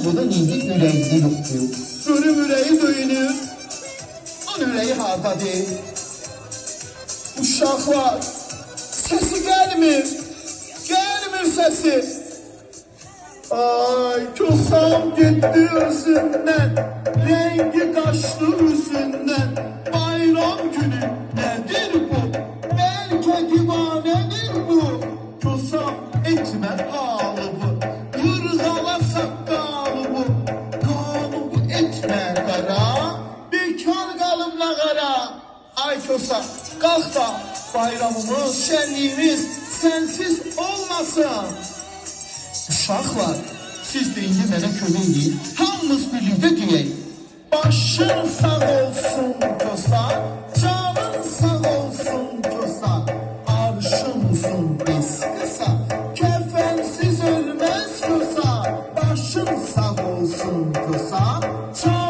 bunun indi ürəyini yoxdur. Görüm ürəyi döyünür. Onun ürəyi hardadır? Uşaqlar, səsi gəlmir. Gəlmir səsi. Ay, kösam getdi özündən. Rengi qaçdı üzündən. Bayram günü nədir bu? Bəlkə divanədir bu. Kösam etmə ağlıbı. Yırğala saqqalıbı. Qalıbı etmə qara. Bekar qalıb lağara. Ay kösam, qalx da bayramımız, şənliyimiz sənsiz olmasın. Uşaqlar, siz de indi mənə kömək edin. Hamımız birlikdə deyək. Başın sağ olsun kösam, canın sağ olsun kösam. Arşın uzun biz qısa, kəfənsiz ölməz kösam. Başın sağ olsun kösam, canın